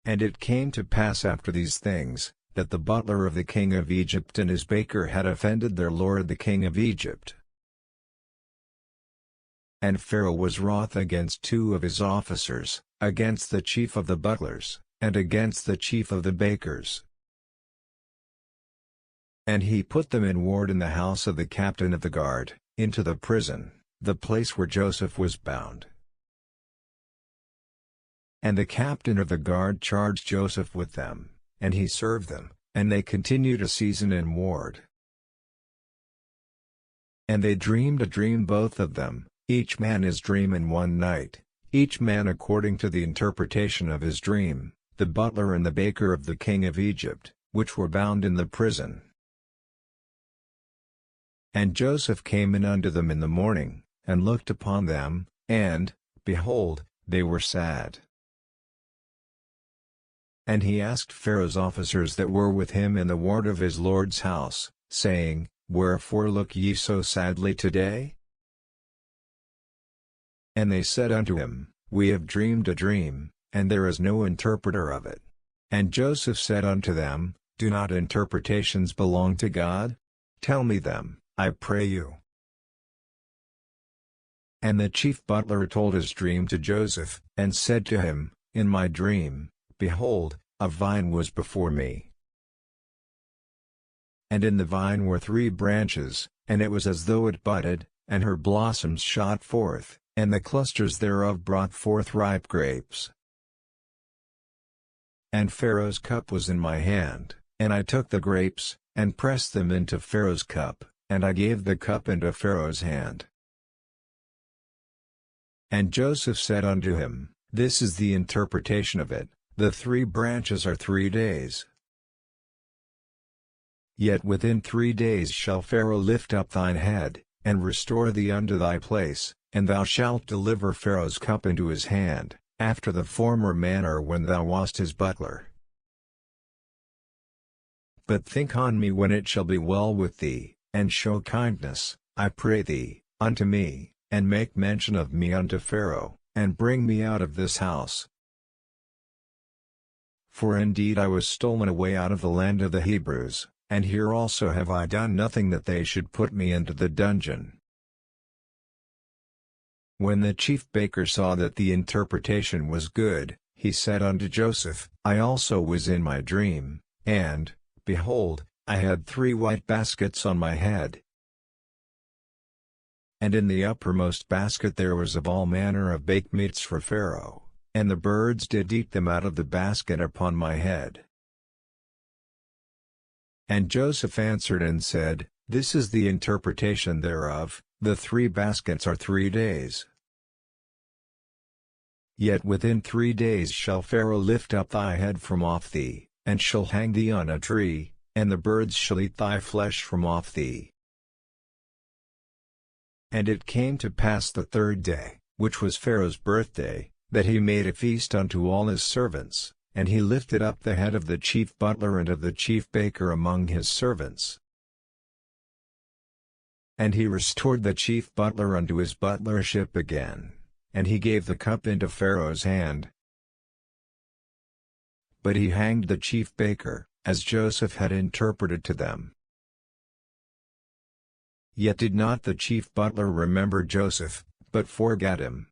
And it came to pass after these things, that the butler of the king of Egypt and his baker had offended their lord the king of Egypt. And Pharaoh was wroth against two of his officers, against the chief of the butlers, and against the chief of the bakers. And he put them in ward in the house of the captain of the guard, into the prison, the place where Joseph was bound. And the captain of the guard charged Joseph with them, and he served them, and they continued a season in ward. And they dreamed a dream both of them, each man his dream in one night, each man according to the interpretation of his dream, the butler and the baker of the king of Egypt, which were bound in the prison. And Joseph came in unto them in the morning, and looked upon them, and, behold, they were sad. And he asked Pharaoh's officers that were with him in the ward of his lord's house, saying, Wherefore look ye so sadly today? And they said unto him, We have dreamed a dream, and there is no interpreter of it. And Joseph said unto them, Do not interpretations belong to God? Tell me them, I pray you. And the chief butler told his dream to Joseph, and said to him, In my dream, behold, a vine was before me. And in the vine were 3 branches, and it was as though it budded, and her blossoms shot forth, and the clusters thereof brought forth ripe grapes. And Pharaoh's cup was in my hand, and I took the grapes, and pressed them into Pharaoh's cup, and I gave the cup into Pharaoh's hand. And Joseph said unto him, This is the interpretation of it, the 3 branches are 3 days. Yet within 3 days shall Pharaoh lift up thine head, and restore thee unto thy place, and thou shalt deliver Pharaoh's cup into his hand, after the former manner when thou wast his butler. But think on me when it shall be well with thee, and show kindness, I pray thee, unto me, and make mention of me unto Pharaoh, and bring me out of this house. For indeed I was stolen away out of the land of the Hebrews, and here also have I done nothing that they should put me into the dungeon. When the chief baker saw that the interpretation was good, he said unto Joseph, I also was in my dream, and, behold, I had 3 white baskets on my head. And in the uppermost basket there was of all manner of baked meats for Pharaoh, and the birds did eat them out of the basket upon my head. And Joseph answered and said, This is the interpretation thereof, the 3 baskets are 3 days. Yet within 3 days shall Pharaoh lift up thy head from off thee, and shall hang thee on a tree, and the birds shall eat thy flesh from off thee. And it came to pass the 3rd day, which was Pharaoh's birthday, that he made a feast unto all his servants, and he lifted up the head of the chief butler and of the chief baker among his servants. And he restored the chief butler unto his butlership again, and he gave the cup into Pharaoh's hand. But he hanged the chief baker, as Joseph had interpreted to them. Yet did not the chief butler remember Joseph, but forgat him.